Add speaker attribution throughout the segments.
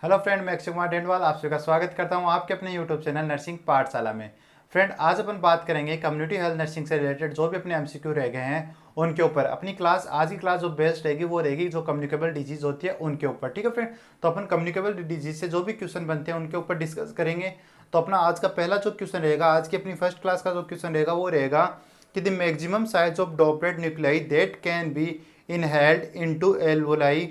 Speaker 1: Hello friend, मैं अक्षय कुमार डेंडवाल आप सभी का स्वागत करता हूं आपके अपने यूट्यूब चैनल नर्सिंग पाठशाला में। फ्रेंड, आज अपन बात करेंगे कम्युनिटी हेल्थ नर्सिंग से रिलेटेड जो भी अपने एमसीक्यू रह गए हैं उनके ऊपर। अपनी क्लास आज की क्लास जो बेस्ट रहेगी वो रहेगी जो कम्युनिकेबल डिजीज होती है उनके ऊपर। ठीक है फ्रेंड, तो अपन कम्युनिकेबल डिजीज से जो भी क्वेश्चन बनते हैं उनके ऊपर डिस्कस करेंगे। तो अपना आज का पहला जो क्वेश्चन रहेगा, आज की अपनी फर्स्ट क्लास का जो क्वेश्चन रहेगा वो रहेगा कि the maximum size of droplet nuclei that can be inhaled into alveoli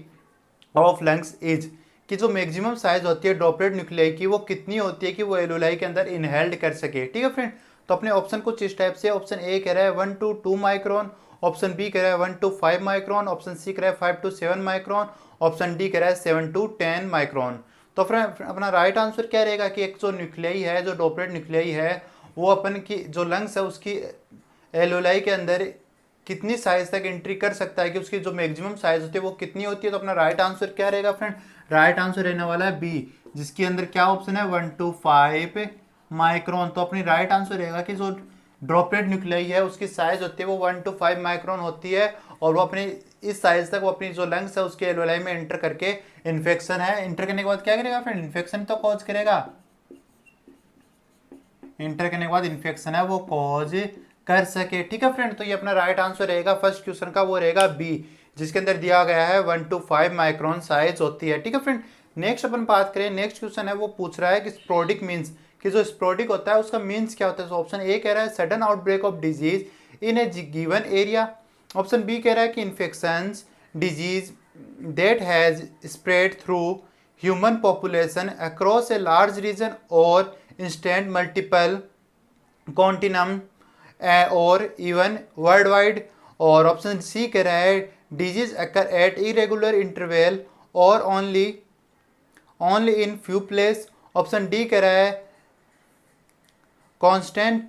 Speaker 1: of lungs is, कि जो मैक्सिमम साइज होती है ड्रॉपलेट न्यूक्लियाई की वो कितनी होती है कि वो एल्वोलाई के अंदर इनहेल्ड कर सके। ठीक है फ्रेंड, तो अपने ऑप्शन कुछ इस टाइप से, ऑप्शन ए कह रहा है 1 to 2 माइक्रोन, ऑप्शन बी कह रहा है 1 to 5 माइक्रोन, ऑप्शन सी कह रहा है 5 to 7 माइक्रोन, ऑप्शन डी कह रहा है 7 to 10 माइक्रोन। तो फ्रेंड अपना राइट आंसर क्या रहेगा कि एक जो न्यूक्लियाई है, जो ड्रॉपलेट न्यूक्लियाई है, वो अपन की जो लंग्स है उसकी एल्वोलाई के अंदर कितनी साइज तक एंट्री कर सकता है, कि उसकी जो मैक्सिमम साइज होती है वो कितनी होती है। तो अपना राइट आंसर क्या रहेगा फ्रेंड? राइट आंसर रहने वाला है बी, जिसके अंदर क्या ऑप्शन है 1 to 5 माइक्रोन। तो अपनी राइट आंसर रहेगा कि जो ड्रॉपलेट न्यूक्लियाई है उसकी साइज होती है वो 1 to 5 माइक्रोन होती है, और वो अपनी इस साइज तक वो अपनी जो लंग्स है उसके एल्वोलाई में एंटर करके इन्फेक्शन है, एंटर करने के बाद क्या करेगा फ्रेंड? इन्फेक्शन तो कॉज करेगा, इंटर करने के बाद इन्फेक्शन है वो कॉज कर सके। ठीक है फ्रेंड, तो ये अपना राइट आंसर रहेगा फर्स्ट क्वेश्चन का, वो रहेगा बी, जिसके अंदर दिया गया है 1 to 5 माइक्रोन साइज होती है। ठीक है फ्रेंड, नेक्स्ट अपन बात करें, नेक्स्ट क्वेश्चन है वो पूछ रहा है कि स्पोडिक मीन्स, कि जो स्पोडिक होता है उसका मीन्स क्या होता है। तो ऑप्शन ए कह रहा है sudden outbreak of disease in a given area, option B कह रहा है कि infection disease that has spread through human population across a large region और इंस्टेंट मल्टीपल कॉन्टिनम और इवन वर्ल्ड वाइड, और ऑप्शन सी कह रहा है disease occur at irregular interval और only in few place, option D कह रहा है constant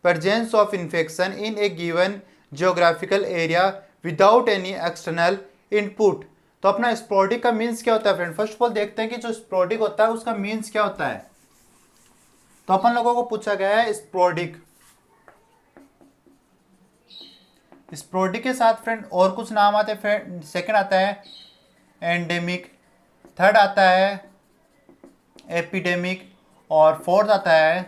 Speaker 1: presence of infection in a given geographical area without any external input. तो अपना स्पोडिक का मीन्स क्या होता है फ्रेंड? फर्स्ट ऑफ ऑल देखते हैं कि जो स्पोडिक होता है उसका मीन्स क्या होता है। तो अपन लोगों को पूछा गया है स्पोडिक, स्पोडिक के साथ फ्रेंड और कुछ नाम आते हैं फ्रेंड। सेकंड आता है एंडेमिक, थर्ड आता है एपिडेमिक, और फोर्थ आता है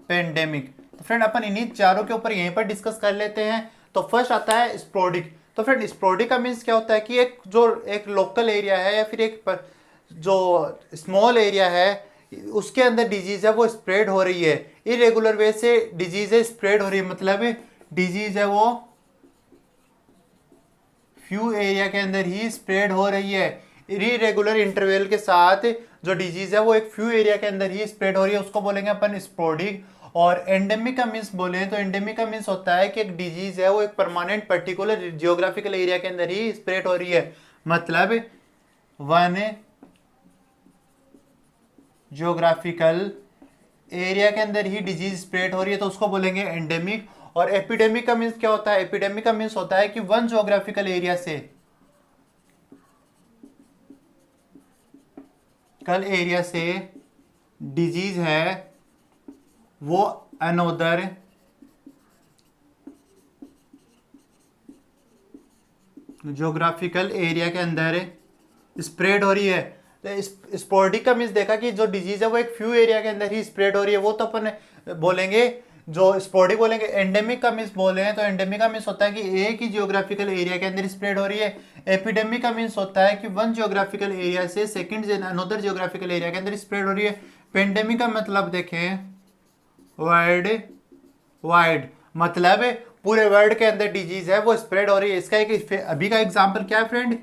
Speaker 1: पेंडेमिक। तो फ्रेंड अपन इन्हीं चारों के ऊपर यहीं पर डिस्कस कर लेते हैं। तो फर्स्ट आता है स्पोडिक। तो फ्रेंड स्पोडिक का मीन्स क्या होता है कि एक लोकल एरिया है या फिर जो स्मॉल एरिया है उसके अंदर डिजीज है वो स्प्रेड हो रही है, इरेगुलर वे से डिजीज है स्प्रेड हो रही है, मतलब डिजीज है वो फ्यू एरिया के अंदर ही स्प्रेड हो रही है। इरेगुलर इंटरवल के साथ जो डिजीज है वो एक फ्यू एरिया के अंदर ही स्प्रेड हो रही है, उसको बोलेंगे अपन स्पोडिक। और एंडेमिक का मीन्स बोले तो एंडेमिक का मीन्स होता है कि एक डिजीज है वो एक परमानेंट पर्टिकुलर जियोग्राफिकल एरिया के अंदर ही स्प्रेड हो रही है, मतलब वन जियोग्राफिकल एरिया के अंदर ही डिजीज स्प्रेड हो रही है, तो उसको बोलेंगे एंडेमिक। और एपिडेमिक का मीन्स क्या होता है? एपिडेमिक का मीन्स होता है कि वन जियोग्राफिकल एरिया से डिजीज है वो अनोदर जियोग्राफिकल एरिया के अंदर स्प्रेड हो रही है। तो स्पोडिक का मीन्स देखा कि जो डिजीज है वो एक फ्यू एरिया के अंदर ही स्प्रेड हो रही है, वो तो अपन बोलेंगे जो स्पोडिक बोलेंगे। एंडेमिक का मीन्स बोले हैं तो एंडेमिक का मीन्स होता है कि एक ही जियोग्राफिकल एरिया के अंदर स्प्रेड हो रही है। एपिडेमिक का मीन्स होता है कि वन जियोग्राफिकल एरिया से सेकंड अनदर जियोग्राफिकल एरिया के अंदर स्प्रेड हो रही है। पेंडेमिक का मतलब देखें वर्ल्ड वाइड, मतलब पूरे वर्ल्ड के अंदर डिजीज है वो स्प्रेड हो रही है। इसका एक अभी का एग्जाम्पल क्या है फ्रेंड?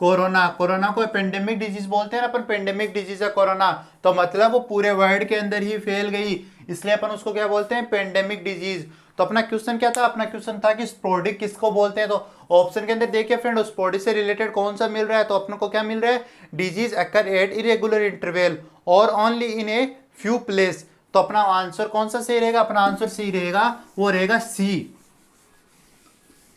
Speaker 1: कोरोना। कोरोना को पेंडेमिक डिजीज बोलते हैं ना अपन, पेंडेमिक डिजीज है कोरोना, तो मतलब वो पूरे वर्ल्ड के अंदर ही फैल गई, इसलिए अपन उसको क्या बोलते हैं? Pandemic disease. तो अपना क्वेश्चन क्या था? अपना क्वेश्चन था कि स्पोडिक किसको बोलते हैं। तो ऑप्शन के अंदर देखिए फ्रेंड स्पोडिक से रिलेटेड कौन सा मिल रहा है, तो अपन को क्या मिल रहा है? Disease occur at irregular interval और only in a few place. तो अपना आंसर कौन सा सही रहेगा? अपना आंसर सही रहेगा, वो रहेगा सी।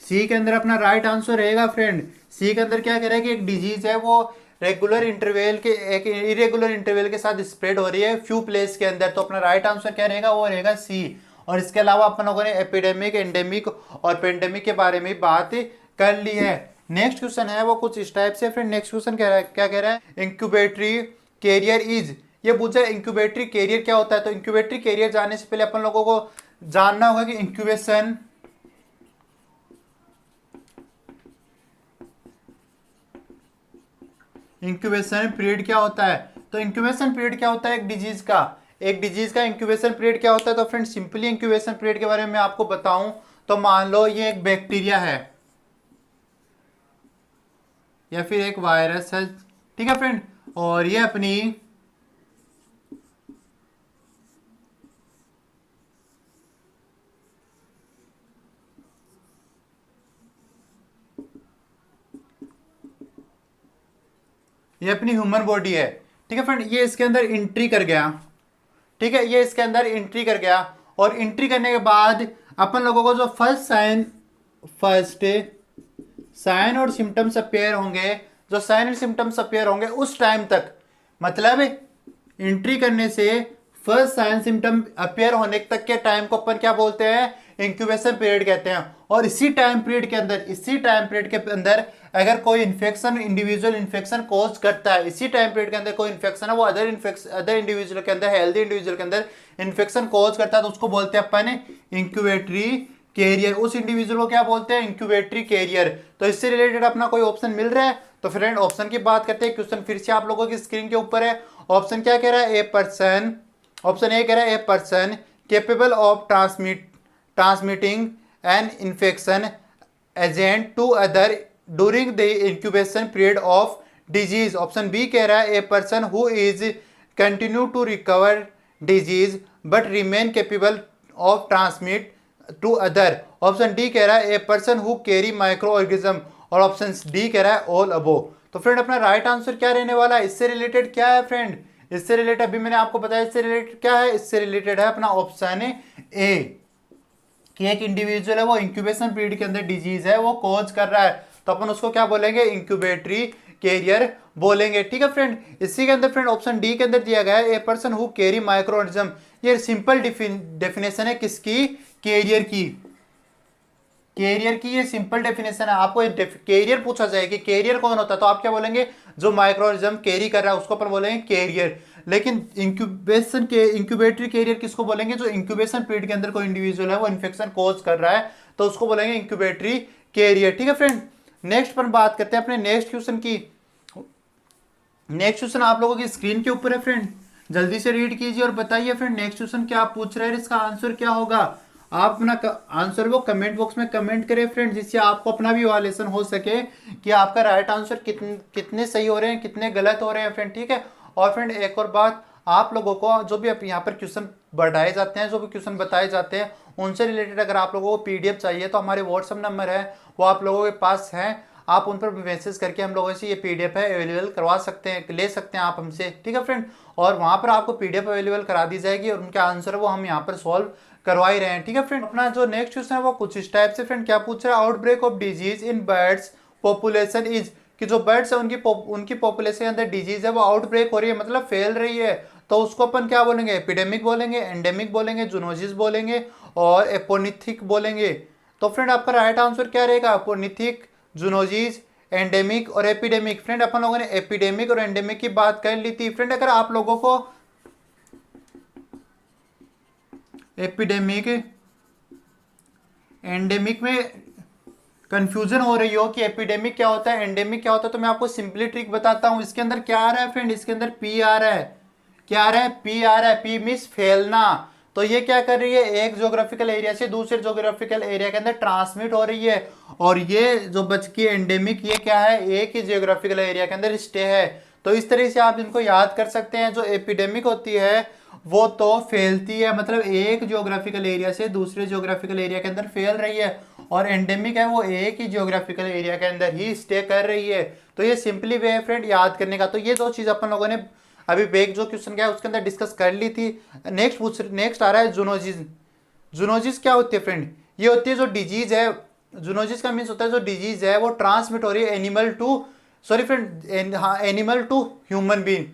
Speaker 1: सी के अंदर अपना राइट आंसर रहेगा फ्रेंड। सी के अंदर क्या कह रहा है कि एक डिजीज है वो रेगुलर इंटरवल के एक इरेगुलर इंटरवल के साथ स्प्रेड हो रही है फ्यू प्लेस के अंदर। तो अपना राइट आंसर क्या रहेगा? वो रहेगा सी। और इसके अलावा अपन लोगों ने एपिडेमिक, एंडेमिक और पेंडेमिक के बारे में बात कर ली है। नेक्स्ट क्वेश्चन है वो कुछ इस टाइप से फ्रेंड। नेक्स्ट क्वेश्चन कह रहा है, क्या कह रहा है, इंक्यूबेटरी कैरियर इज, ये पूछा है इंक्यूबेटरी कैरियर क्या होता है। तो इंक्यूबेटरी कैरियर जानने से पहले अपन लोगों को जानना होगा कि इंक्यूबेशन पीरियड क्या होता है। तो इंक्यूबेशन पीरियड क्या होता है एक डिजीज का इंक्यूबेशन पीरियड क्या होता है। तो फ्रेंड सिंपली इंक्यूबेशन पीरियड के बारे में आपको बताऊं तो मान लो ये एक बैक्टीरिया है या फिर एक वायरस है, ठीक है फ्रेंड, और ये अपनी ह्यूमन बॉडी है, ठीक है फ्रेंड, ये इसके अंदर एंट्री कर गया, ठीक है, ये इसके अंदर एंट्री कर गया। और एंट्री करने के बाद अपन लोगों को जो फर्स्ट साइन और सिम्टम्स अपेयर होंगे, जो साइन और सिम्टम्स अपेयर होंगे उस टाइम तक, मतलब एंट्री करने से फर्स्ट साइन सिम्टम अपेयर होने तक के टाइम को अपन क्या बोलते हैं, इंक्यूबेशन पीरियड कहते हैं। और इसी टाइम पीरियड के अंदर अगर कोई इन्फेक्शन इंडिविजुअल इन्फेक्शन कॉज करता है, इसी टाइम पीरियड के अंदर कोई इन्फेक्शन है वो अदर इंडिविजुअल के अंदर, हेल्दी इंडिविजुअल के अंदर इन्फेक्शन कॉज करता है, तो उसको बोलते हैं अपन इंक्यूबेटरी कैरियर। उस इंडिविजुअल को क्या बोलते हैं, इंक्यूबेटरी कैरियर। तो इससे रिलेटेड अपना कोई ऑप्शन मिल रहा है। तो फ्रेंड ऑप्शन की बात करते हैं, क्वेश्चन फिर से आप लोगों की स्क्रीन के ऊपर है। ऑप्शन क्या कह रहा है, ऑप्शन ए कह रहा है a person capable of transmitting an infection agent to other during the incubation period of disease. Option B कह रहा है a person who is continue to recover disease but remain capable of transmit to other. Option D कह रहा है a person who carry micro organism, और option D कह रहा है ऑल अबोव। तो फ्रेंड अपना राइट आंसर क्या रहने वाला है, इससे रिलेटेड क्या है फ्रेंड, इससे रिलेटेड अभी मैंने आपको बताया, इससे रिलेटेड क्या है, इससे रिलेटेड है अपना ऑप्शन ए कि एक इंडिविजुअल है वो इंक्यूबेशन पीरियड के अंदर डिजीज है वो कॉज कर रहा है, तो अपन उसको क्या बोलेंगे, इंक्यूबेटरी कैरियर बोलेंगे, ठीक है फ्रेंड। इसी के अंदर फ्रेंड ऑप्शन डी के अंदर दिया गया है a person who carry micro organism. ये सिंपल डेफिनेशन है किसकी, कैरियर की ये सिंपल डेफिनेशन है। आपको कैरियर पूछा जाए कि कैरियर कौन होता है, तो आप क्या बोलेंगे, जो माइक्रोऑर्गेनिज्म कैरी कर रहा है उसको अपन बोलेंगे कैरियर। लेकिन इंक्यूबेटरी कैरियर किसको बोलेंगे, जो इंक्यूबेशन पीरियड के अंदर कोई इंडिविजुअल है वो इन्फेक्शन कॉज कर रहा है, तो उसको बोलेंगे इंक्यूबेटरी कैरियर, ठीक है फ्रेंड। नेक्स्ट पर बात करते हैं अपने नेक्स्ट क्वेश्चन की। नेक्स्ट क्वेश्चन आप लोगों की स्क्रीन के ऊपर है फ्रेंड, जल्दी से रीड कीजिए और बताइए फ्रेंड नेक्स्ट क्वेश्चन क्या पूछ रहे हैं, इसका आंसर क्या होगा। आप अपना आंसर वो कमेंट बॉक्स में कमेंट करें फ्रेंड, जिससे आपको अपना भी इवैल्यूएशन हो सके कि आपका राइट आंसर कितने सही हो रहे हैं, कितने गलत हो रहे हैं फ्रेंड, ठीक है। और फ्रेंड एक और बात, आप लोगों को जो भी यहाँ पर क्वेश्चन बढ़ाए जाते हैं, जो भी क्वेश्चन बताए जाते हैं, उनसे रिलेटेड अगर आप लोगों को पीडीएफ चाहिए तो हमारे व्हाट्सएप नंबर है वो आप लोगों के पास है, आप उन पर मैसेज करके हम लोगों से ये पीडीएफ है अवेलेबल करवा सकते हैं, ले सकते हैं आप हमसे, ठीक है फ्रेंड। और वहाँ पर आपको पीडीएफ अवेलेबल करा दी जाएगी और उनके आंसर वो हम यहाँ पर सॉल्व करवा ही रहे हैं, ठीक है फ्रेंड। अपना जो नेक्स्ट क्वेश्चन है वो कुछ इस टाइप से फ्रेंड क्या पूछ रहा है, outbreak of disease in birds population is, कि जो बर्ड्स है उनकी पॉपुलेशन के अंदर डिजीज है वो आउटब्रेक हो रही है, मतलब फैल रही है, तो उसको अपन क्या बोलेंगे, एपिडेमिक बोलेंगे, एंडेमिक बोलेंगे, जूनोसिस बोलेंगे और एपोनिथिक बोलेंगे। तो फ्रेंड आपका राइट आंसर क्या रहेगा, एपोनिथिक, जूनोसिस, एंडेमिक और एपिडेमिक। फ्रेंड अपन लोगों ने एपिडेमिक और एंडेमिक की बात कर ली थी फ्रेंड। अगर आप लोगों को एपिडेमिक एंडेमिक में कंफ्यूजन हो रही हो कि एपिडेमिक क्या होता है, एंडेमिक क्या होता है, तो मैं आपको सिंपली ट्रिक बताता हूं। इसके अंदर क्या आ रहा है फ्रेंड, इसके अंदर पी आ रहा है, क्या आ रहा है, पी आ रहा है, पी मींस फैलना। तो ये क्या कर रही है, एक ज्योग्राफिकल एरिया से दूसरे ज्योग्राफिकल एरिया के अंदर ट्रांसमिट हो रही है। और ये जो बच की एंडेमिक, ये क्या है, एक ही ज्योग्राफिकल एरिया के अंदर स्टे है। तो इस तरह से आप इनको याद कर सकते हैं। जो एपिडेमिक होती है वो तो फैलती है, मतलब एक ज्योग्राफिकल एरिया से दूसरे ज्योग्राफिकल एरिया के अंदर फैल रही है, और एंडेमिक है वो एक ही ज्योग्राफिकल एरिया के अंदर ही स्टे कर रही है। तो ये सिंपली वे है फ्रेंड याद करने का। तो ये दो चीज अपन लोगों ने अभी बेक जो क्वेश्चन क्या है उसके अंदर डिस्कस कर ली थी। नेक्स्ट आ रहा है जूनोसिस। जूनोसिस क्या होती है फ्रेंड, ये होती है जो डिजीज है, जूनोसिस का मीन्स होता है जो डिजीज है वो ट्रांसमिट हो रही है एनिमल टू, सॉरी फ्रेंड, हाँ, animal to human being,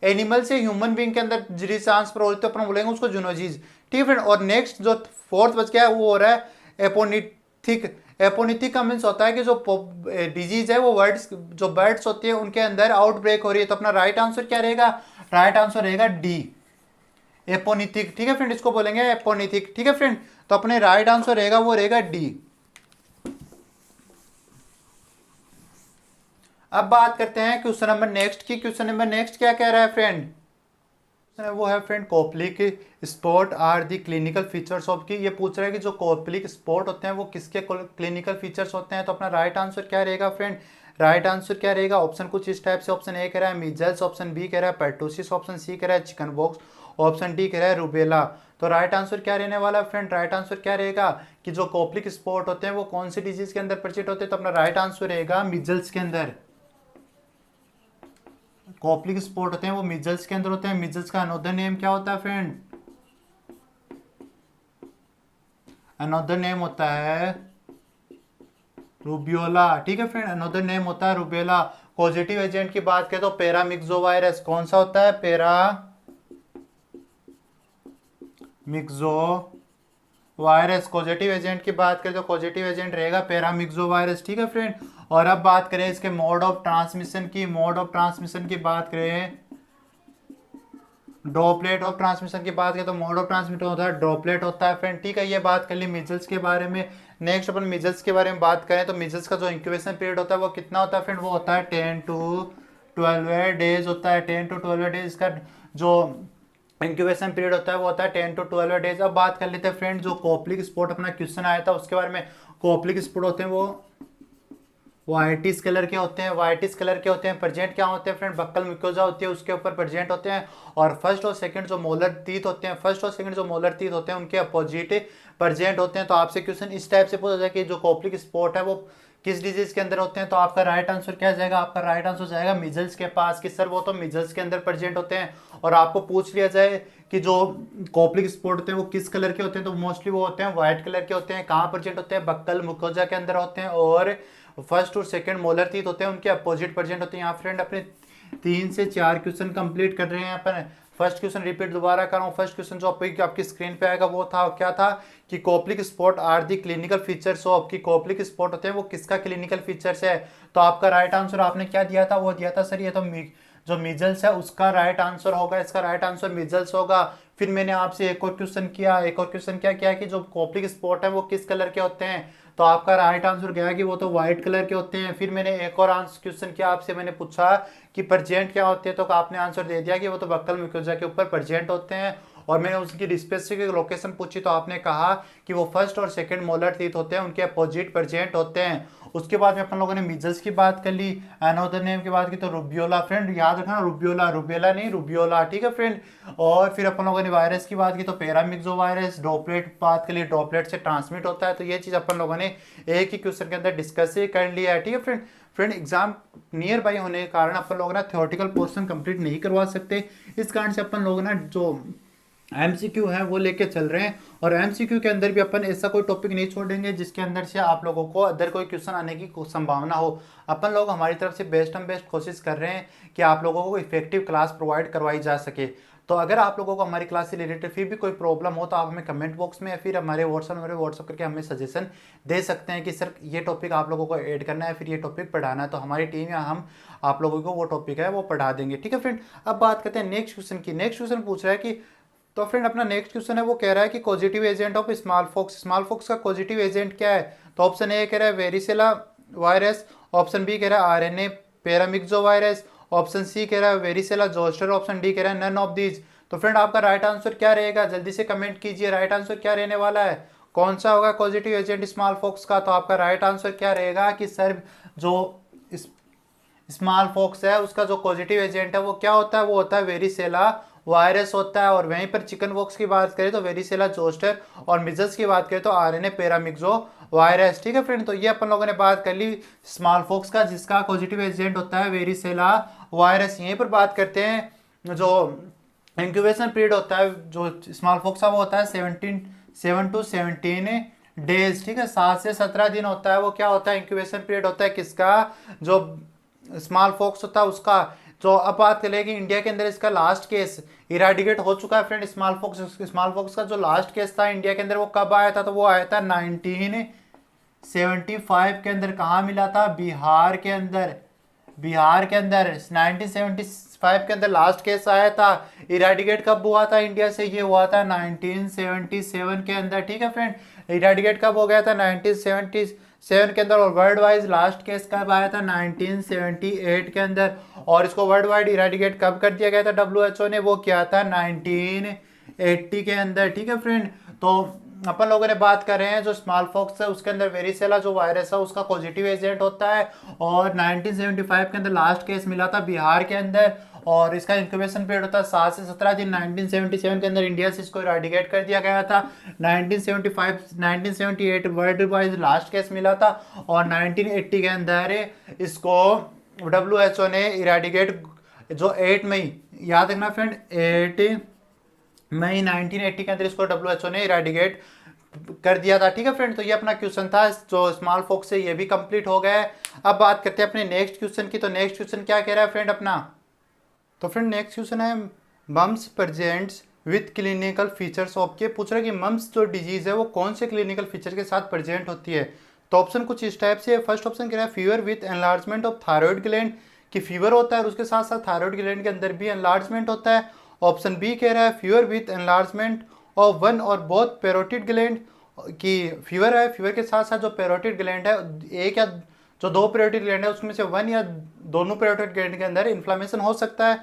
Speaker 1: animal से ह्यूमन बीइंग के अंदर जिस ट्रांसफर हो रही है अपन बोलेंगे उसको जूनोसिस, ठीक है फ्रेंड। और नेक्स्ट जो फोर्थ बच गया है वो हो रहा है एपोनिथिक। एपोनिथिक का मीन्स होता है कि जो डिजीज है वो वर्ड्स जो बर्ड्स होती है उनके अंदर आउटब्रेक हो रही है। तो अपना राइट आंसर क्या रहेगा? राइट आंसर रहेगा डी, एपोनिथिक। ठीक है फ्रेंड, इसको बोलेंगे एपोनिथिक। ठीक है फ्रेंड, तो अपने राइट आंसर रहेगा वो रहेगा डी। अब बात करते हैं क्वेश्चन नंबर नेक्स्ट की। क्वेश्चन नंबर नेक्स्ट क्या कह रहा है फ्रेंड? वो है friend, Koplik spot are the clinical features of की। ये पूछ रहा है कि जो कोप्लिक स्पॉट होते हैं वो किसके क्लिनिकल फीचर्स होते हैं। तो अपना राइट आंसर क्या रहेगा फ्रेंड? राइट आंसर क्या रहेगा? ऑप्शन कुछ इस टाइप से, ऑप्शन ए कह रहा है मीजल्स, ऑप्शन बी कह रहा है पेर्टुसिस, ऑप्शन सी कह रहा है चिकन बॉक्स, ऑप्शन डी कह रहा है रूबेला। तो राइट आंसर क्या रहने वाला है फ्रेंड? राइट आंसर क्या रहेगा कि जो कोप्लिक स्पॉट होते हैं वो कौन सी डिजीज के अंदर प्रेजेंट होते हैं। तो अपना राइट आंसर रहेगा मीजल्स के अंदर। कोप्लिक स्पॉट होते हैं वो मिजल्स के अंदर होते हैं। मिजल्स का अनोदर नेम क्या होता है फ्रेंड? अनोदर नेम होता है रूबियोला। ठीक है फ्रेंड, अनोदर नेम होता है रूबियोला। पॉजिटिव एजेंट की बात करें तो पैरामिक्सोवायरस कौन सा होता है? Paramyxo virus. पॉजिटिव एजेंट की बात करें तो पॉजिटिव एजेंट रहेगा पैरामिक्सोवायरस। ठीक है फ्रेंड, और अब बात करें इसके मोड ऑफ ट्रांसमिशन की। मोड ऑफ ट्रांसमिशन की बात करें, ड्रॉपलेट ऑफ ट्रांसमिशन की बात करें तो मोड ऑफ ट्रांसमिशन होता है ड्रॉपलेट होता है फ्रेंड। ठीक है, ये बात कर ली मिजल्स के बारे में। नेक्स्ट अपन मिजल्स के बारे में बात करें तो मिजल्स का जो इंक्यूबेशन पीरियड होता है वो कितना होता है फ्रेंड? वो होता है 10 to 12 डेज होता है। 10 to 12 डेज का जो इंक्यूबेशन पीरियड होता है वो होता है 10 to 12 डेज। अब बात कर लेते हैं फ्रेंड, जो कोप्लिक स्पॉट अपना क्वेश्चन आया था उसके बारे में। कोप्लिक स्पॉट होते हैं वो वाइटिस कलर के होते हैं। वाइटिस कलर के होते हैं। प्रेजेंट क्या होते हैं फ्रेंड? बक्कल म्यूकोजा होती है उसके ऊपर प्रेजेंट होते हैं। और फर्स्ट और सेकंड जो मोलर टीथ होते हैं, फर्स्ट और सेकंड जो मोलर टीथ होते हैं उनके अपोजिट प्रेजेंट होते हैं। तो आपसे क्वेश्चन इस टाइप से पूछा जाए कि जो कोप्लिक स्पॉट है वो किस डिजीज के अंदर होते हैं। तो आपका राइट आंसर क्या जाएगा? आपका राइट आंसर जाएगा मिजल्स के पास, कि सर वो तो मिजल्स के अंदर प्रेजेंट होते हैं। और आपको पूछ लिया जाए कि जो कोप्लिक स्पॉट होते हैं वो किस कलर के होते हैं, तो मोस्टली वो होते हैं व्हाइट कलर के होते हैं। कहाँ प्रेजेंट होते हैं? बक्कल मुकोजा के अंदर होते हैं। और फर्स्ट और सेकंड मोलर टीथ होते हैं उनके अपोजिट प्रेजेंट होते हैं। यहाँ फ्रेंड अपने 3 से 4 क्वेश्चन कंप्लीट कर रहे हैं अपन। फर्स्ट क्वेश्चन रिपीट दोबारा कर रहा हूँ। फर्स्ट क्वेश्चन जो आपकी स्क्रीन पे आएगा वो था, क्या था कि Koplik spot are the clinical features of, की कोप्लिक स्पॉट होते हैं वो किसका क्लिनिकल फीचर्स है। तो आपका राइट आंसर आपने क्या दिया था? वो दिया था सर ये तो जो मीजल्स है उसका राइट आंसर होगा। इसका राइट आंसर मीजल्स होगा। फिर मैंने आपसे एक और क्वेश्चन किया। एक और क्वेश्चन क्या किया कि जो कोप्लिक स्पॉट है वो किस कलर के होते हैं। तो आपका राइट आंसर गया कि वो तो व्हाइट कलर के होते हैं। फिर मैंने एक और आंसर क्वेश्चन किया आपसे, मैंने पूछा कि प्रेजेंट क्या होते हैं, तो आपने आंसर दे दिया कि वो तो बक्कल म्यूकोजा के ऊपर प्रेजेंट होते हैं। और मैंने उसकी स्पेसिफिक लोकेशन पूछी तो आपने कहा कि वो फर्स्ट और सेकंड मोलर टीथ होते हैं उनके अपोजिट प्रेजेंट होते हैं। उसके बाद में अपन लोगों ने मीजल्स की बात कर ली, अनोदर नेम की बात की तो रूबियोला। फ्रेंड याद रखना रूबियोला, रूबियोला नहीं रूबियोला। ठीक है फ्रेंड, और फिर अपन लोगों ने वायरस की बात की तो पैरामिक्सो वायरस। ड्रॉपलेट बात कर ली, ड्रॉपलेट से ट्रांसमिट होता है। तो ये चीज अपन लोगों ने एक ही क्वेश्चन के अंदर डिस्कस ही कर लिया है। ठीक है फ्रेंड, एग्जाम नियर बाई होने के कारण अपन लोग ना थ्योरेटिकल पोर्शन कंप्लीट नहीं करवा सकते। इस कारण से अपन लोग ना जो एमसीक्यू है वो लेके चल रहे हैं। और एमसीक्यू के अंदर भी अपन ऐसा कोई टॉपिक नहीं छोड़ेंगे जिसके अंदर से आप लोगों को अदर कोई क्वेश्चन आने की संभावना हो। अपन लोग हमारी तरफ से बेस्ट हम बेस्ट कोशिश कर रहे हैं कि आप लोगों को इफेक्टिव क्लास प्रोवाइड करवाई जा सके। तो अगर आप लोगों को हमारी क्लास से रिलेटेड फिर भी कोई प्रॉब्लम हो तो आप हमें कमेंट बॉक्स में या फिर हमारे व्हाट्सअप करके हमें सजेशन दे सकते हैं कि सर ये टॉपिक आप लोगों को ऐड करना है, फिर ये टॉपिक पढ़ाना है। तो हमारी टीम या हम आप लोगों को वो टॉपिक है वो पढ़ा देंगे। ठीक है फ्रेंड, अब बात करते हैं नेक्स्ट क्वेश्चन की। नेक्स्ट क्वेश्चन पूछ रहा है कि, तो फ्रेंड अपना नेक्स्ट क्वेश्चन है वो कह रहा है कि positive agent of small fox. Small fox का पॉजिटिव एजेंट क्या है। तो ऑप्शन ए कह रहा है वेरिसेला वायरस, ऑप्शन बी कह रहा है RNA paramyxovirus, option C कह रहा है वेरिसेला जोस्टर, ऑप्शन डी कह रहा है नन ऑफ दीज। तो फ्रेंड आपका राइट आंसर क्या रहेगा? जल्दी से कमेंट कीजिए, राइट आंसर क्या रहने वाला है, कौन सा होगा पॉजिटिव एजेंट स्मॉल फॉक्स का। तो आपका राइट आंसर क्या रहेगा कि सर जो स्मॉल फॉक्स है उसका जो पॉजिटिव एजेंट है वो क्या होता है? वो होता है वेरिसेला वायरस होता है। और वहीं पर चिकन पॉक्स की बात करें तो वेरिसेला जोस्टर, और मिजल्स की बात करें तो आरएनए पैरामिक्सो वायरस। ठीक है फ्रेंड, तो ये अपन लोगों ने बात कर ली स्मॉल फॉक्स का जिसका पॉजिटिव एजेंट होता है वेरिसेला वायरस। यहीं पर बात करते हैं जो इंक्यूबेशन पीरियड होता है जो स्मॉल फॉक्स का वो होता है 7 to 17 डेज। ठीक है, 7 से 17 दिन होता है। वो क्या होता है? इंक्यूबेशन पीरियड होता है किसका? जो स्मॉल फॉक्स होता है उसका। जो अब बात करें कि इंडिया के अंदर इसका लास्ट केस इराडिकेट हो चुका है फ्रेंड। स्मॉल फॉक्स का जो लास्ट केस था इंडिया के अंदर वो कब आया था? तो वो आया था 1975 के अंदर कहाँ मिला था? बिहार के अंदर। बिहार के अंदर 1975 के अंदर लास्ट केस आया था। इराडिकेट कब हुआ था इंडिया से? ये हुआ था 1977 के अंदर। ठीक है फ्रेंड, इराडिकेट कब हो गया था? 1977 के अंदर। और वर्ल्ड वाइज लास्ट केस कब आया था? 1978 के अंदर। और इसको वर्ल्ड वाइड इराडिकेट कब कर दिया गया था डब्ल्यूएचओ ने? वो किया था 1980 के अंदर। ठीक है फ्रेंड, तो अपन लोगों ने बात कर रहे हैं जो स्मॉल पॉक्स है उसके अंदर वेरिसेला जो वायरस है उसका पॉजिटिव एजेंट होता है। और 1975 के अंदर लास्ट केस मिला था बिहार के अंदर। और इसका इंक्यूबेशन पीरियड होता है 7 से 17 दिन। 1977 के अंदर इंडिया से इसको इराडिकेट कर दिया गया था। 1978 वर्ल्ड वाइज लास्ट केस मिला था। और 1980 के अंदर इसको डब्ल्यूएचओ ने इराडिकेट जो 8 मई, याद रखना फ्रेंड, 8 मई 1980 के अंदर इसको डब्ल्यूएचओ ने इराडिकेट कर दिया था। ठीक है फ्रेंड, तो ये अपना क्वेश्चन था जो स्मॉल पॉक्स से, ये भी कंप्लीट हो गया है। अब बात करते हैं अपने नेक्स्ट क्वेश्चन की। तो नेक्स्ट क्वेश्चन क्या कह रहा है फ्रेंड अपना? तो फ्रेंड नेक्स्ट क्वेश्चन है mumps presents with clinical features of. के पूछ रहा है कि मम्स जो डिजीज है वो कौन से क्लिनिकल फीचर के साथ प्रेजेंट होती है। तो ऑप्शन कुछ इस टाइप से है। फर्स्ट ऑप्शन कह रहा है fever with enlargement of thyroid gland, कि फीवर होता है और उसके साथ साथ थायराइड ग्लैंड के अंदर भी एनलार्जमेंट होता है। ऑप्शन बी कह रहा है fever with enlargement of one और बोथ पैरोटिड ग्लैंड, कि फीवर है, फीवर के साथ साथ जो पैरोटिड ग्लैंड है, एक या जो दो पैरोटिड ग्लैंड है उसमें से वन या दोनों पैरोटिड ग्लैंड के अंदर इन्फ्लामेशन हो सकता है।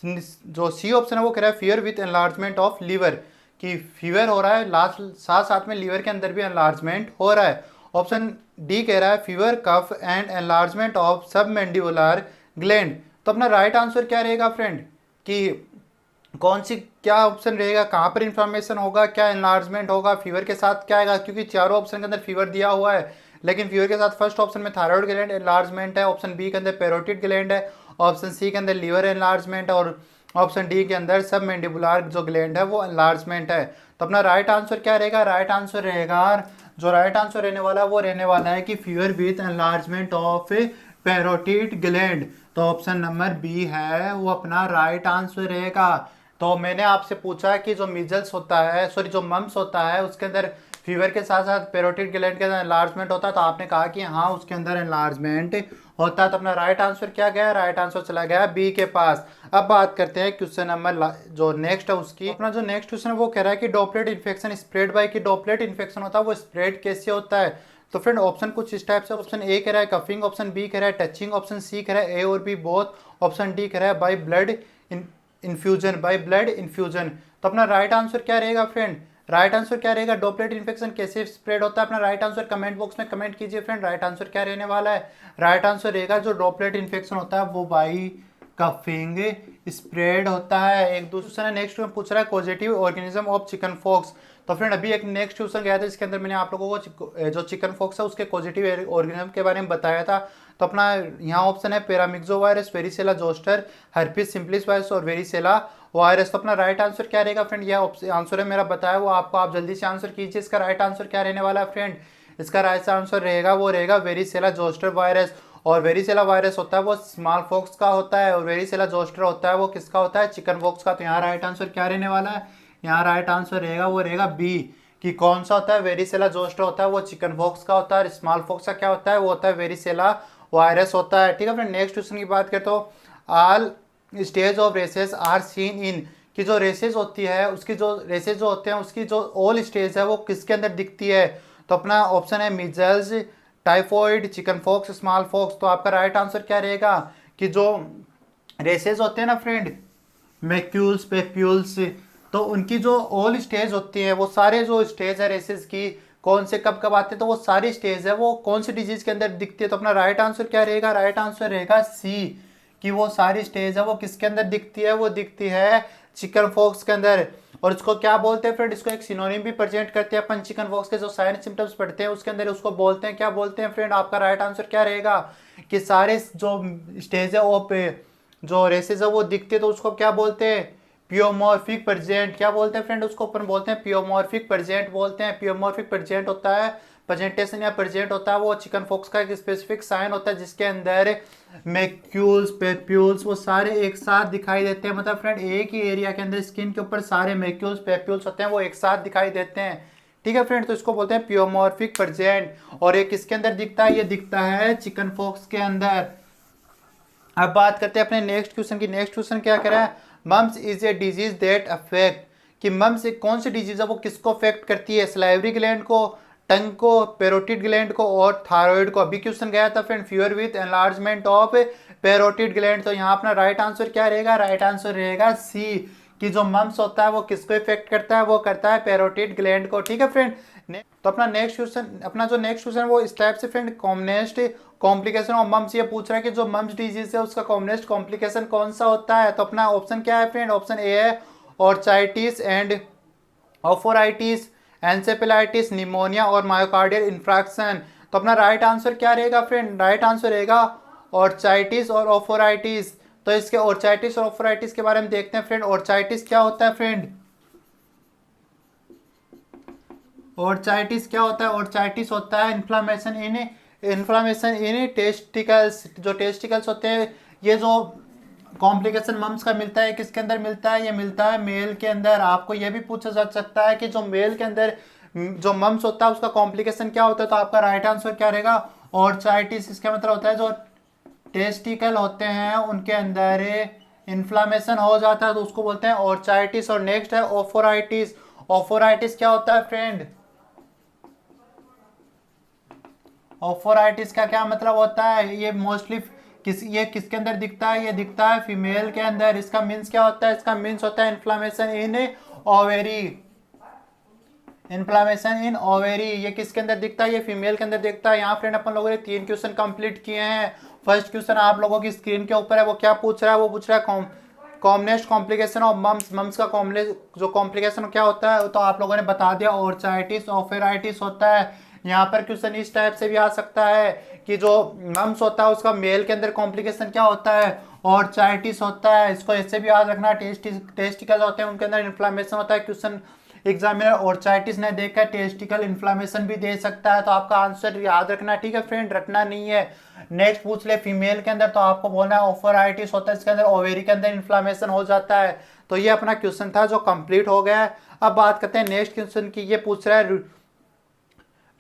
Speaker 1: जो सी ऑप्शन है वो कह रहा है fever with enlargement of liver, कि फीवर हो रहा है लास्ट साथ साथ में लीवर के अंदर भी एनलार्जमेंट हो रहा है। ऑप्शन डी कह रहा है fever cough and enlargement of submandibular gland. तो अपना राइट आंसर क्या रहेगा फ्रेंड, कि कौन सी क्या ऑप्शन रहेगा, कहाँ पर इंफॉर्मेशन होगा, क्या एनलार्जमेंट होगा, फीवर के साथ क्या आएगा? क्योंकि चारों ऑप्शन के अंदर फीवर दिया हुआ है, लेकिन फीवर के साथ फर्स्ट ऑप्शन में थायराइड ग्लैंड एनलार्जमेंट है, ऑप्शन बी के अंदर पैरोटिड ग्लैंड है, ऑप्शन सी के अंदर लीवर एनलार्जमेंट है, और ऑप्शन डी के अंदर सब मैंडिबुलर जो ग्लैंड है वो एनलार्जमेंट है। तो अपना राइट आंसर क्या रहेगा? राइट आंसर रहेगा, जो राइट आंसर रहने वाला है वो रहने वाला है कि fever with enlargement of parotid gland. तो ऑप्शन नंबर बी है वो अपना राइट आंसर रहेगा। तो मैंने आपसे पूछा कि जो मीजल्स होता है, सॉरी जो मम्स होता है उसके अंदर फीवर के साथ साथ पैरोटिड ग्लैंड के अंदर एनलार्जमेंट होता है, तो आपने कहा कि हाँ उसके अंदर एनलार्जमेंट होता है। तो अपना राइट आंसर क्या गया? राइट आंसर चला गया बी के पास। अब बात करते हैं क्वेश्चन नंबर जो नेक्स्ट है उसकी। अपना जो नेक्स्ट क्वेश्चन है वो कह रहा है कि डॉपलेट इन्फेक्शन स्प्रेड बाय, कि डॉपलेट इन्फेक्शन होता है वो स्प्रेड कैसे होता है। तो फ्रेंड ऑप्शन कुछ इस टाइप से, ऑप्शन ए कह रहा है कफिंग, ऑप्शन बी कह रहा है टचिंग, ऑप्शन सी कह रहा है ए और बी बोथ, ऑप्शन डी कह रहा है by blood infusion, by blood infusion. तो अपना राइट आंसर क्या रहेगा फ्रेंड? राइट आंसर क्या रहेगा? डॉपलेट इन्फेक्शन कैसे स्प्रेड होता है? अपना राइट आंसर कमेंट बॉक्स में कमेंट कीजिए फ्रेंड, राइट आंसर क्या रहने वाला है। राइट आंसर रहेगा जो डॉपलेट इन्फेक्शन होता है वो बाई कफिंग स्प्रेड होता है। एक दूसरा नेक्स्ट में पूछ रहा है positive organism of chicken fox. तो फ्रेंड अभी एक नेक्स्ट क्वेश्चन गया था इसके अंदर मैंने आप लोगों को जो चिकन फॉक्स है उसके पॉजिटिव ऑर्गेनिज्म के बारे में बताया था। तो अपना यहाँ ऑप्शन है paramyxo virus, varicella zoster, herpes simplex virus और वेरिसेला वायरस। तो अपना राइट आंसर क्या रहेगा फ्रेंड? यह आंसर है मेरा बताया वो आपको, आप जल्दी से आंसर कीजिए। इसका राइट आंसर क्या रहने वाला है फ्रेंड? इसका राइट आंसर रहेगा वो रहेगा वेरिसेला जोस्टर वायरस। और वेरिसेला वायरस होता है वो स्मॉल पॉक्स का होता है, और वेरिसेला जोस्टर होता है वो किसका होता है? चिकन पॉक्स का। तो यहाँ राइट आंसर क्या रहने वाला है? यहाँ राइट आंसर रहेगा वो रहेगा बी, कि कौन सा होता है? वेरिसेला जोस्टर होता है वो चिकन पॉक्स का होता है, और स्मॉल पॉक्स का क्या होता है? वो होता है वेरिसेला वायरस होता है। ठीक है फ्रेंड, नेक्स्ट क्वेश्चन की बात करें तो all stage of rashes are seen in, कि जो रेसेस होती है उसकी जो रेसेस जो होते हैं उसकी जो ऑल स्टेज है वो किसके अंदर दिखती है? तो अपना ऑप्शन है measles, typhoid, chicken pox, small pox. तो आपका राइट आंसर क्या रहेगा? कि जो रेसेस होते हैं ना फ्रेंड, मैक्यूल्स, पेप्यूल्स, तो उनकी जो ऑल स्टेज होती है वो सारे जो स्टेज है रेसेस की कौन से कब कब आते हैं, तो वो सारी स्टेज है वो कौन सी डिजीज के अंदर दिखती है। तो अपना राइट आंसर क्या रहेगा? राइट आंसर रहेगा सी, कि वो सारी स्टेज है वो किसके अंदर दिखती है? वो दिखती है चिकन पॉक्स के अंदर। और इसको क्या बोलते हैं फ्रेंड? इसको एक सिनोनिम भी प्रेजेंट करते हैं अपन, चिकन पॉक्स के जो साइन सिम्टम्स पढ़ते हैं उसके अंदर उसको बोलते हैं, क्या बोलते हैं फ्रेंड? आपका राइट आंसर क्या रहेगा? कि सारे जो स्टेज है वो पे जो रेसेस है वो दिखते हैं तो उसको क्या बोलते हैं? पियोमॉर्फिक प्रेजेंट। क्या बोलते हैं फ्रेंड? उसको अपन बोलते हैं पियोमॉर्फिक प्रेजेंट बोलते हैं। पियोमॉर्फिक प्रेजेंट होता है, प्रेजेंटेशन या प्रेजेंट होता है वो चिकन पॉक्स का एक स्पेसिफिक साइन होता है जिसके अंदर मैक्यूल्स, पेप्यूल्स वो सारे एक साथ दिखाई देते हैं। मतलब फ्रेंड एक ही एरिया के अंदर स्किन के ऊपर सारे मैक्यूल्स, पेप्यूल्स होते हैं वो एक साथ दिखाई देते हैं। ठीक है फ्रेंड, तो इसको बोलते हैं पियोमॉर्फिक प्रेजेंट। और ये किसके अंदर दिखता है? ये दिखता है चिकन पॉक्स के अंदर। अब बात करते हैं अपने नेक्स्ट क्वेश्चन की। नेक्स्ट क्वेश्चन क्या कह रहा है? Mumps is a disease that affect, कि मम्स एक कौन सी डिजीज है वो किसको अफेक्ट करती है? सलाइवरी ग्लैंड को, टंग को, पेरोटिड ग्लैंड को और थायराइड को। अभी क्वेश्चन गया था friend, fever with enlargement of parotid gland. तो यहाँ अपना राइट आंसर क्या रहेगा? राइट आंसर रहेगा सी, कि जो मम्स होता है वो किसको इफेक्ट करता है? वो करता है पेरोटिड ग्लैंड को। ठीक है फ्रेंड, तो अपना नेक्स्ट क्वेश्चन, अपना जो नेक्स्ट क्वेश्चन है वो इस टाइप से friend, commonest complication of mumps, ये पूछ रहा है कि जो मम्स डिजीज है उसका कॉमनेस्ट कॉम्प्लिकेशन कौन सा होता है? तो अपना ऑप्शन क्या है फ्रेंड? ऑप्शन ए है ऑर्चाइटिस एंड ऑफोराइटिस, एंसेफेलाइटिस, निमोनिया और मायोकार्डियल इंफ्रैक्शन। तो अपना राइट आंसर क्या रहेगा फ्रेंड? राइट आंसर रहेगा ऑर्चाइटिस और ऑफोराइटिस। तो इसके ऑर्चाइटिस और ऑफोराइटिस के बारे में देखते हैं फ्रेंड। ऑर्चाइटिस क्या होता है फ्रेंड? ऑर्चाइटिस क्या होता है? ऑर्चाइटिस होता है इन्फ्लामेशन इन टेस्टिकल्स। जो टेस्टिकल्स होते हैं, ये जो कॉम्प्लिकेशन मम्स का मिलता है, किसके अंदर मिलता है? ये मिलता है मेल के अंदर। आपको ये भी पूछा जा सकता है कि जो मेल के अंदर जो मम्स होता है उसका कॉम्प्लिकेशन क्या होता है? तो आपका राइट आंसर क्या रहेगा? ऑर्चाइटिस। इसका मतलब होता है जो टेस्टिकल होते हैं उनके अंदर इन्फ्लामेशन हो जाता है तो उसको बोलते हैं ऑर्चाइटिस। और नेक्स्ट है ओफोराइटिस। ओफोराइटिस क्या होता है फ्रेंड? ऑफोराइटिस का क्या मतलब होता है? ये मोस्टली ये किसके अंदर दिखता है? ये दिखता है फीमेल के अंदर। इसका मीन्स क्या होता है? इसका मीन्स होता है इन्फ्लामेशन इन ओवेरी। इन्फ्लामेशन इन ओवेरी ये किसके अंदर दिखता है? ये फीमेल के अंदर दिखता है। यहाँ फ्रेंड अपन लोगों ने 3 क्वेश्चन कंप्लीट किए हैं। फर्स्ट क्वेश्चन आप लोगों की स्क्रीन के ऊपर है, वो क्या पूछ रहा है? वो पूछ रहा है commonest complication of mumps. Mumps का जो कॉम्प्लिकेशन क्या होता है तो आप लोगों ने बता दिया, ऑर्चाइटिस ऑफेराइटिस होता है। यहाँ पर क्वेश्चन इस टाइप से भी आ सकता है कि जो मम्स होता है उसका मेल के अंदर कॉम्प्लिकेशन क्या होता है? ऑर्चाइटिस होता है। इसको ऐसे भी याद रखना, टेस्टिकल होते हैं उनके अंदर इन्फ्लामेशन होता है। क्वेश्चन एग्जामिनर ऑर्चाइटिस ने देखकर टेस्टिकल इन्फ्लामेशन भी दे सकता है, तो आपका आंसर याद रखना। ठीक है फ्रेंड, रटना नहीं है। नेक्स्ट पूछ ले फीमेल के अंदर, तो आपको बोलना है ओफोराइटिस होता है, इसके अंदर ओवेरी के अंदर इन्फ्लामेशन हो जाता है। तो ये अपना क्वेश्चन था जो कंप्लीट हो गया है। अब बात करते हैं नेक्स्ट क्वेश्चन की। ये पूछ रहा है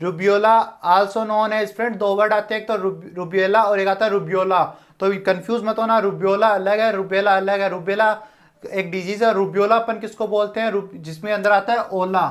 Speaker 1: rubeola also known as, friend 2 word आते हैं, एक तो रुबियोला और एक आता है रुबियोला। तो कंफ्यूज मत होना, रुबियोला अलग है, रुबियोला अलग है। रुबियोला एक डिजीज है। रुबियोला अपन किसको बोलते हैं? जिसमें अंदर आता है ओला,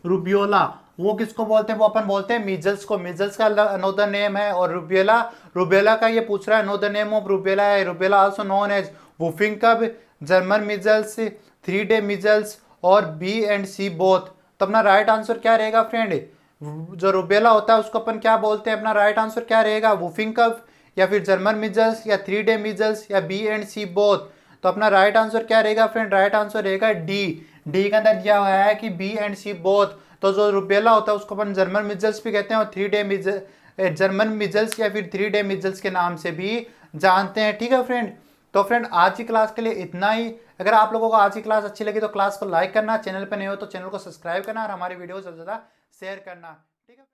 Speaker 1: रुबियोला वो किसको बोलते हैं? वो अपन बोलते हैं मीजल्स को। मीजल्स का अनोदर नेम है। और रुबियोला, रुबियोला का ये पूछ रहा है अनोदर नेम ऑफ रुबियोला है। रुबियोला आल्सो नोन एज वुफिंग कब, जर्मन मीजल्स, 3 डे मीजल्स और बी एंड सी बोथ। तो अपना राइट आंसर क्या रहेगा फ्रेंड? जो रुबेला होता है उसको अपन क्या बोलते हैं? अपना राइट आंसर क्या रहेगा? वुफिंग कफ या फिर जर्मन मिजल्स या 3 डे मिजल्स या बी एंड सी बोथ। तो अपना राइट आंसर क्या रहेगा फ्रेंड? राइट आंसर रहेगा डी। डी के अंदर दिया हुआ है कि बी एंड सी बोथ। तो जो रुबेला होता है उसको अपन जर्मन मिजल्स भी कहते हैं और 3 डे मिजल जर्मन मिजल्स या फिर 3 डे मिजल्स के नाम से भी जानते हैं। ठीक है फ्रेंड, तो फ्रेंड आज की क्लास के लिए इतना ही। अगर आप लोगों को आज की क्लास अच्छी लगी तो क्लास को लाइक करना, चैनल पर नहीं हो तो चैनल को सब्सक्राइब करना और हमारी वीडियो ज़्यादा से ज़्यादा शेयर करना। ठीक है।